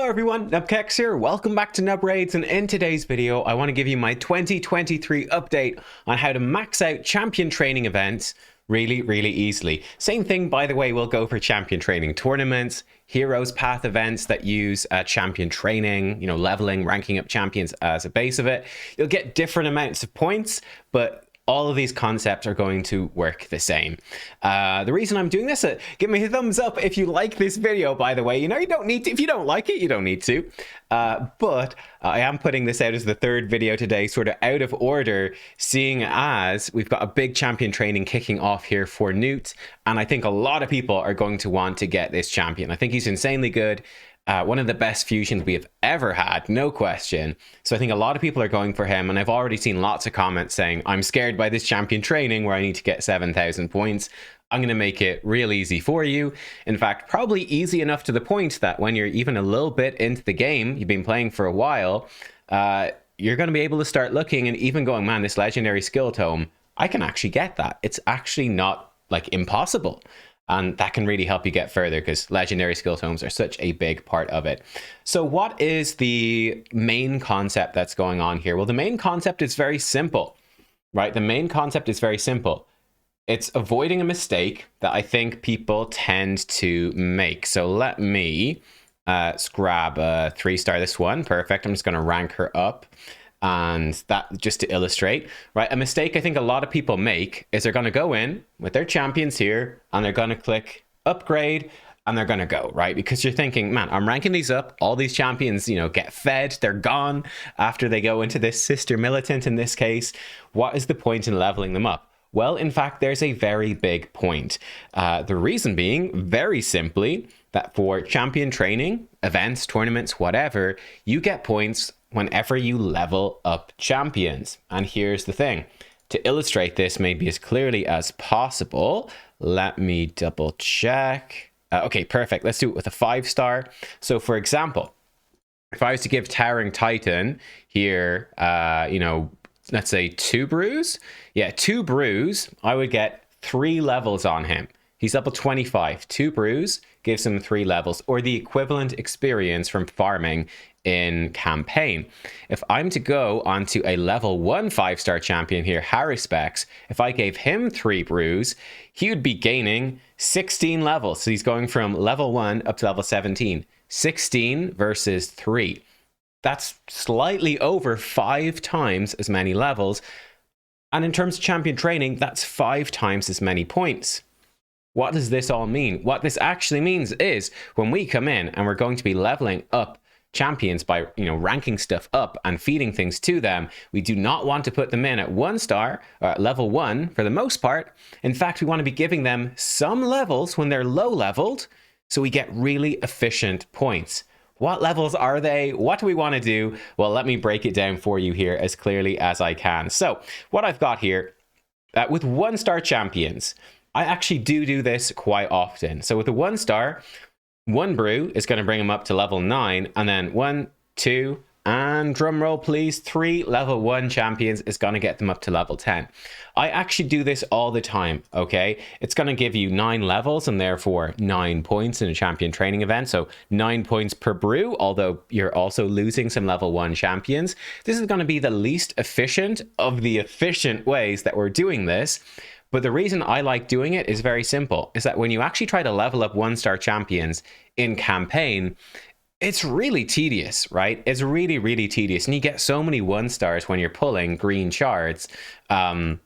Hello everyone, nubkeks here. Welcome back to Nub Raids, and in today's video I want to give you my 2023 update on how to max out champion training events really easily. Same thing, by the way, will go for champion training tournaments, heroes path events that use champion training, leveling, ranking up champions as a base of it. You'll get different amounts of points, but all of these concepts are going to work the same. The reason I'm doing this, give me a thumbs up if you like this video, by the way. You don't need to, if you don't like it, you don't need to. But I am putting this out as the third video today, sort of out of order, seeing as we've got a big champion training kicking off here for Newt. And I think a lot of people are going to want to get this champion. I think he's insanely good. One of the best fusions we have ever had, no question. So I think a lot of people are going for him, and I've already seen lots of comments saying, I'm scared by this champion training where I need to get 7,000 points. I'm going to make it real easy for you. In fact, probably easy enough to the point that when you're even a little bit into the game, you've been playing for a while, you're going to be able to start looking and even going, man, this legendary skill tome, I can actually get that. It's actually not like impossible. And that can really help you get further because legendary skill tomes are such a big part of it. So what is the main concept that's going on here? Well, the main concept is very simple, right? The main concept is very simple. It's avoiding a mistake that I think people tend to make. So let me grab a 3-star, this one. Perfect. I'm just going to rank her up. And that, just to illustrate, right, a mistake I think a lot of people make is they're going to go in with their champions here and they're going to click upgrade and they're going to go, right? Because you're thinking, man, I'm ranking these up, all these champions, get fed, they're gone after they go into this sister militant in this case. What is the point in leveling them up? Well, in fact, there's a very big point. The reason being, very simply, that for champion training, events, tournaments, whatever, you get points whenever you level up champions. And here's the thing. To illustrate this maybe as clearly as possible, let me double check. Okay, perfect. Let's do it with a 5-star. So for example, if I was to give Towering Titan here, let's say 2 brews. Yeah, 2 brews, I would get 3 levels on him. He's level 25. 2 brews gives him 3 levels, or the equivalent experience from farming in campaign. If I'm to go onto a level 1 5-star champion here, Harry Specs, if I gave him 3 brews, he would be gaining 16 levels. So he's going from level 1 up to level 17. 16 versus 3. That's slightly over 5 times as many levels. And in terms of champion training, that's 5 times as many points. What does this all mean? What this actually means is when we come in and we're going to be leveling up champions by ranking stuff up and feeding things to them, we do not want to put them in at 1-star or at level 1 for the most part. In fact, we want to be giving them some levels when they're low leveled so we get really efficient points. What levels are they? What do we want to do? Well, let me break it down for you here as clearly as I can. So what I've got here with 1-star champions, I actually do this quite often. So with the 1-star, 1 brew is going to bring them up to level 9, and then 1, 2, and drum roll please, 3 level 1 champions is going to get them up to level 10. I actually do this all the time, okay? It's going to give you 9 levels and therefore 9 points in a champion training event. So 9 points per brew, although you're also losing some level 1 champions. This is going to be the least efficient of the efficient ways that we're doing this. But the reason I like doing it is very simple, is that when you actually try to level up 1-star champions in campaign, it's really tedious, right? It's really tedious. And you get so many 1-stars when you're pulling green shards that,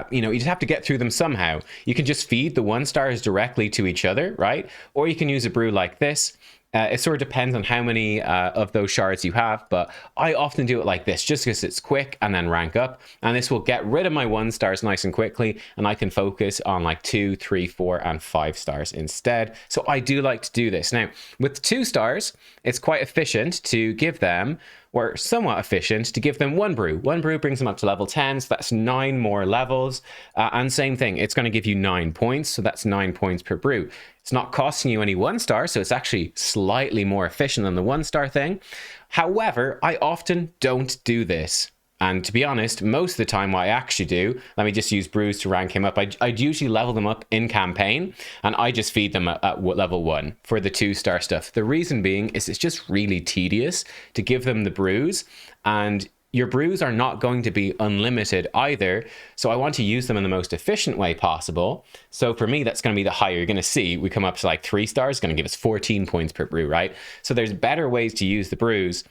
you just have to get through them somehow. You can just feed the 1-stars directly to each other, right? Or you can use a brew like this. It sort of depends on how many of those shards you have, but I often do it like this just because it's quick and then rank up. And this will get rid of my 1-stars nice and quickly, and I can focus on like 2, 3, 4, and 5-stars instead. So I do like to do this. Now, with 2-stars, it's quite efficient to give them, or somewhat efficient to give them 1 brew. 1 brew brings them up to level 10, so that's 9 more levels. And same thing, it's going to give you 9 points, so that's 9 points per brew. It's not costing you any 1-star, so it's actually slightly more efficient than the 1-star thing. However, I often don't do this. And to be honest, most of the time what I actually do, let me just use brews to rank him up. I'd usually level them up in campaign, and I just feed them at level 1 for the 2-star stuff. The reason being is it's just really tedious to give them the brews, and your brews are not going to be unlimited either. So I want to use them in the most efficient way possible. So for me, that's going to be the higher. You're going to see we come up to like 3 stars, going to give us 14 points per brew, right? So there's better ways to use the brews.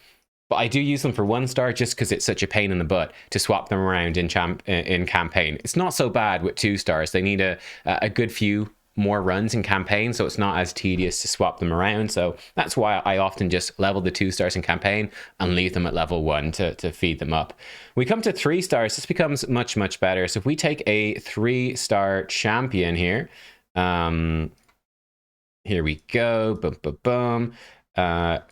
But I do use them for 1 star just because it's such a pain in the butt to swap them around in campaign. It's not so bad with 2 stars. They need a good few more runs in campaign, so it's not as tedious to swap them around. So that's why I often just level the 2 stars in campaign and leave them at level 1 to feed them up. We come to 3 stars. This becomes much, much better. So if we take a 3-star champion here, here we go. Boom, boom, boom.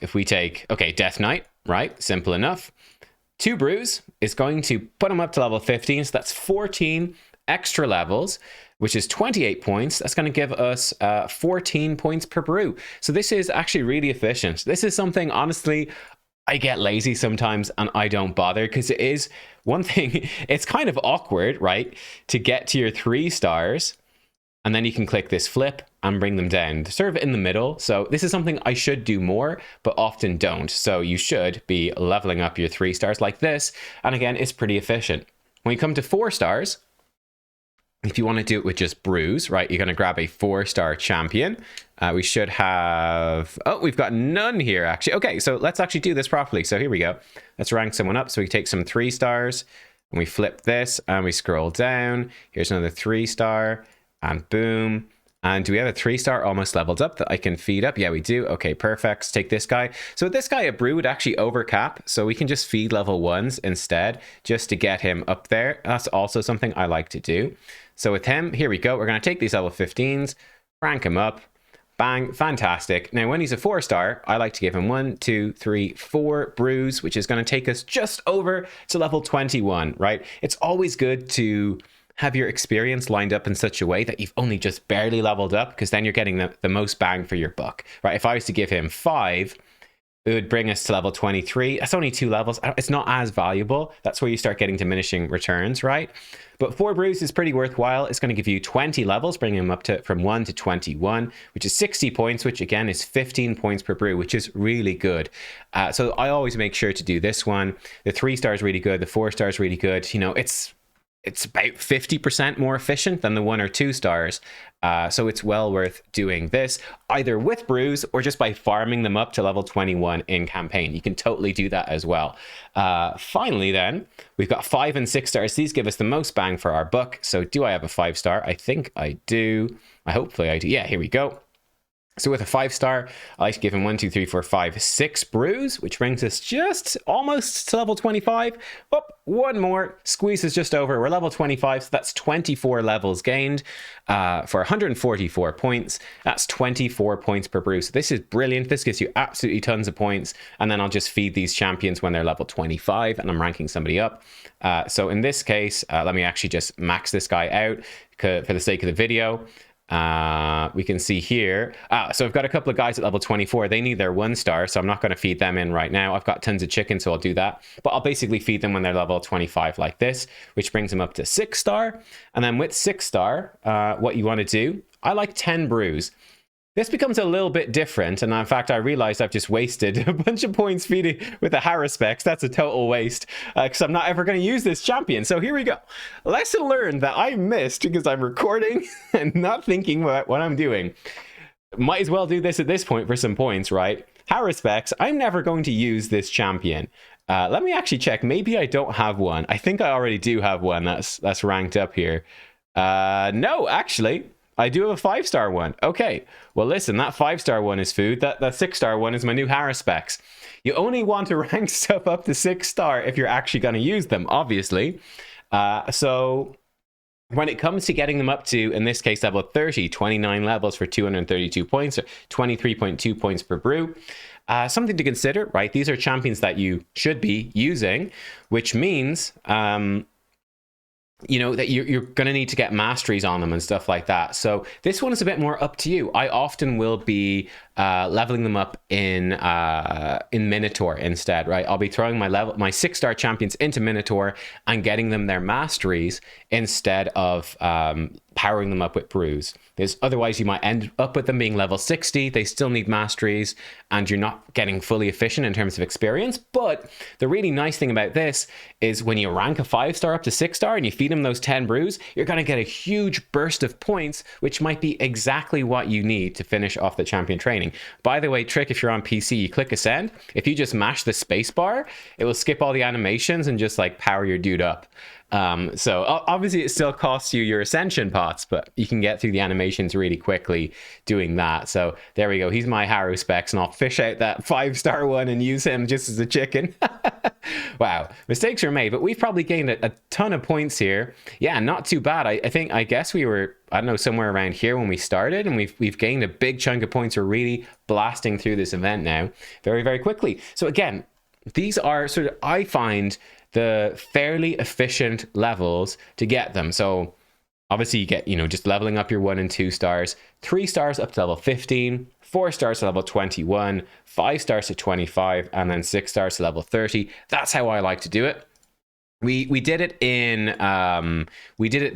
If we take, okay, Death Knight, right? Simple enough. 2 brews is going to put them up to level 15. So that's 14 extra levels, which is 28 points. That's going to give us 14 points per brew. So this is actually really efficient. This is something, honestly, I get lazy sometimes and I don't bother, because it is one thing, it's kind of awkward, right? To get to your 3 stars, and then you can click this flip and bring them down. They're sort of in the middle. So this is something I should do more, but often don't. So you should be leveling up your 3 stars like this. And again, it's pretty efficient. When you come to 4 stars, if you want to do it with just brews, right, you're going to grab a 4-star champion. We should have, oh, we've got none here actually. Okay, so let's actually do this properly. So here we go. Let's rank someone up. So we take some 3 stars and we flip this and we scroll down. Here's another 3-star and boom. And do we have a 3-star almost leveled up that I can feed up? Yeah, we do. Okay, perfect. Let's take this guy. So with this guy, a brew would actually overcap. So we can just feed level 1s instead, just to get him up there. That's also something I like to do. So with him, here we go. We're going to take these level 15s, rank him up. Bang, fantastic. Now, when he's a 4-star, I like to give him 1, 2, 3, 4 brews, which is going to take us just over to level 21, right? It's always good to have your experience lined up in such a way that you've only just barely leveled up, because then you're getting the most bang for your buck, right? If I was to give him 5, it would bring us to level 23. That's only 2 levels. It's not as valuable. That's where you start getting diminishing returns, right? But 4 brews is pretty worthwhile. It's going to give you 20 levels, bringing them up to from 1 to 21, which is 60 points, which again is 15 points per brew, which is really good. So I always make sure to do this one. The 3-star is really good. The 4-star is really good. You know, it's about 50% more efficient than the 1 or 2 stars. So it's well worth doing this, either with brews or just by farming them up to level 21 in campaign. You can totally do that as well. Finally then, we've got 5 and 6 stars. These give us the most bang for our buck. So do I have a 5-star? I think I do. Hopefully I do. Yeah, here we go. So with a 5-star, I like to give him 1, 2, 3, 4, 5, 6 brews, which brings us just almost to level 25. Oh, 1 more, squeezes just over. We're level 25, so that's 24 levels gained for 144 points. That's 24 points per brew. So this is brilliant. This gives you absolutely tons of points. And then I'll just feed these champions when they're level 25 and I'm ranking somebody up. So in this case, let me actually just max this guy out for the sake of the video. We can see here. So I've got a couple of guys at level 24. They need their 1-star, so I'm not going to feed them in right now. I've got tons of chicken, so I'll do that. But I'll basically feed them when they're level 25 like this, which brings them up to 6-star. And then with 6-star, what you want to do, I like 10 brews. This becomes a little bit different, and in fact, I realized I've just wasted a bunch of points feeding with the Haruspecs. That's a total waste, because I'm not ever going to use this champion. So here we go. Lesson learned that I missed because I'm recording and not thinking about what I'm doing. Might as well do this at this point for some points, right? Haruspecs, I'm never going to use this champion. Let me actually check. Maybe I don't have one. I think I already do have one that's ranked up here. No, actually. I do have a 5-star one. Okay. Well, listen, that 5-star one is food. That 6-star one is my new Haruspecs. You only want to rank stuff up to 6-star if you're actually going to use them, obviously. So when it comes to getting them up to, in this case, level 30, 29 levels for 232 points, or 23.2 points per brew. Something to consider, right? These are champions that you should be using, which means you know, that you're going to need to get masteries on them and stuff like that. So this one is a bit more up to you. I often will be leveling them up in Minotaur instead, right? I'll be throwing my 6-star champions into Minotaur and getting them their masteries instead of powering them up with brews. Because otherwise you might end up with them being level 60. They still need masteries and you're not getting fully efficient in terms of experience. But the really nice thing about this is when you rank a 5-star up to 6-star and you feed them those 10 brews, you're going to get a huge burst of points, which might be exactly what you need to finish off the champion training. By the way, trick, if you're on PC, you click ascend. If you just mash the space bar, it will skip all the animations and just like power your dude up. So obviously it still costs you your ascension pots, but you can get through the animations really quickly doing that. So there we go. He's my Haru specs, and I'll fish out that 5-star one and use him just as a chicken. Wow, mistakes are made, but we've probably gained a ton of points here. Yeah, not too bad. I guess we were, I don't know, somewhere around here when we started, and we've gained a big chunk of points. We're really blasting through this event now very, very quickly. So again, these are sort of, I find, the fairly efficient levels to get them. So obviously you get, you know, just leveling up your 1 and 2 stars, 3 stars up to level 15, 4 stars to level 21, 5 stars to 25, and then 6 stars to level 30. That's how I like to do it. We did it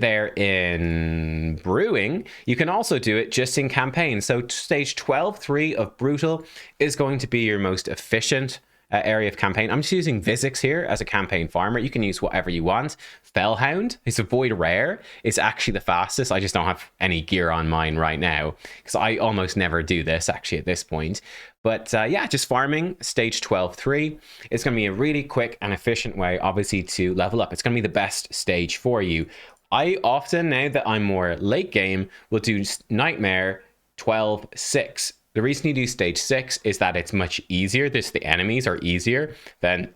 there in brewing. You can also do it just in campaign. So stage 12.3 of brutal is going to be your most efficient area of campaign. I'm just using Vizix here as a campaign farmer. You can use whatever you want. Fellhound, it's a void rare. It's actually the fastest. I just don't have any gear on mine right now because I almost never do this actually at this point. But yeah, just farming stage 12.3. It's going to be a really quick and efficient way, obviously, to level up. It's going to be the best stage for you. I often, now that I'm more late game, will do Nightmare 12.6. The reason you do stage 6 is that it's much easier. The enemies are easier than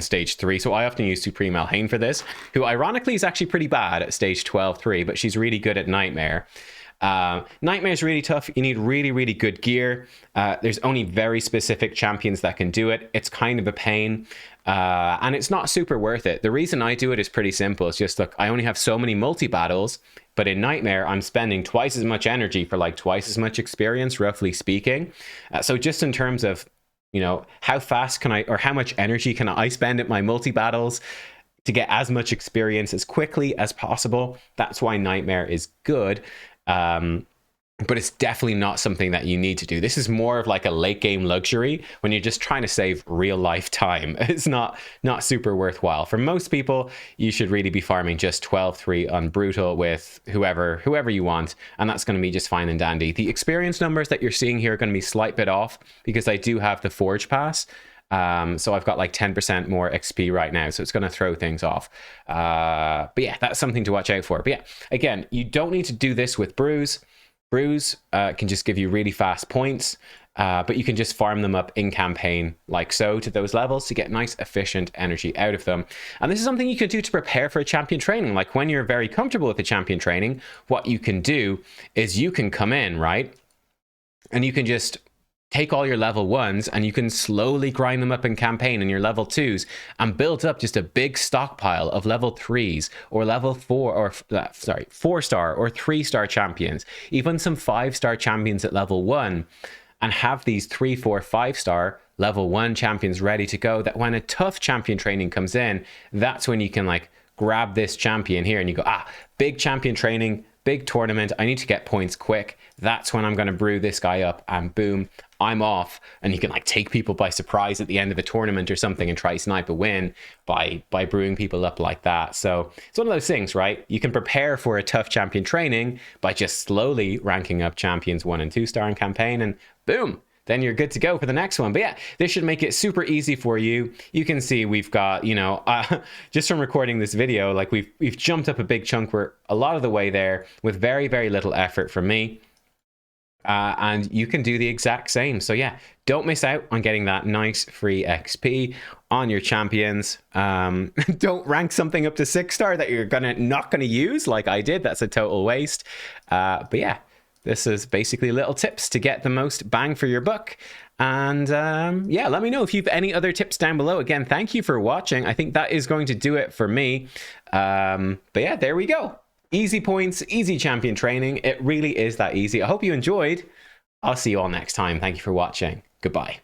stage 3. So I often use Supreme Elhain for this, who ironically is actually pretty bad at stage 12.3, but she's really good at Nightmare. Nightmare is really tough. You need really, really good gear. There's only very specific champions that can do it. It's kind of a pain. And it's not super worth it. The reason I do it is pretty simple. It's just, look, I only have so many multi-battles, but in Nightmare, I'm spending twice as much energy for like twice as much experience, roughly speaking. So just in terms of, you know, how fast can I, or how much energy can I spend at my multi-battles to get as much experience as quickly as possible, that's why Nightmare is good. But it's definitely not something that you need to do. This is more of like a late game luxury when you're just trying to save real life time. It's not super worthwhile. For most people, you should really be farming just 12.3 on brutal with whoever you want, and that's going to be just fine and dandy. The experience numbers that you're seeing here are going to be a slight bit off because I do have the Forge Pass. So I've got like 10% more XP right now, so it's going to throw things off. But yeah, that's something to watch out for. But yeah, again, you don't need to do this with brews. Brews can just give you really fast points, but you can just farm them up in campaign like so to those levels to get nice efficient energy out of them. And this is something you can do to prepare for a champion training. Like when you're very comfortable with the champion training, what you can do is you can come in, right? And you can just take all your level 1s and you can slowly grind them up in campaign and your level 2s and build up just a big stockpile of level 3s or level 4 or 4-star or 3-star champions, even some 5-star champions at level 1, and have these 3, 4, 5-star level 1 champions ready to go, that when a tough champion training comes in, that's when you can like grab this champion here and you go, big champion training, big tournament, I need to get points quick. That's when I'm going to brew this guy up, and boom, I'm off. And you can like take people by surprise at the end of a tournament or something and try snipe a win by brewing people up like that. So it's one of those things, right? You can prepare for a tough champion training by just slowly ranking up champions 1 and 2-star in campaign, and boom, then you're good to go for the next one. But yeah, this should make it super easy for you. You can see we've got, you know, just from recording this video, like we've jumped up a big chunk. We're a lot of the way there with very, very little effort from me. And you can do the exact same. So yeah, don't miss out on getting that nice free XP on your champions. Don't rank something up to 6-star that you're not gonna use like I did. That's a total waste. But yeah, this is basically little tips to get the most bang for your buck. And yeah, let me know if you've any other tips down below. Again, thank you for watching. I think that is going to do it for me. But yeah, there we go. Easy points, easy champion training. It really is that easy. I hope you enjoyed. I'll see you all next time. Thank you for watching. Goodbye.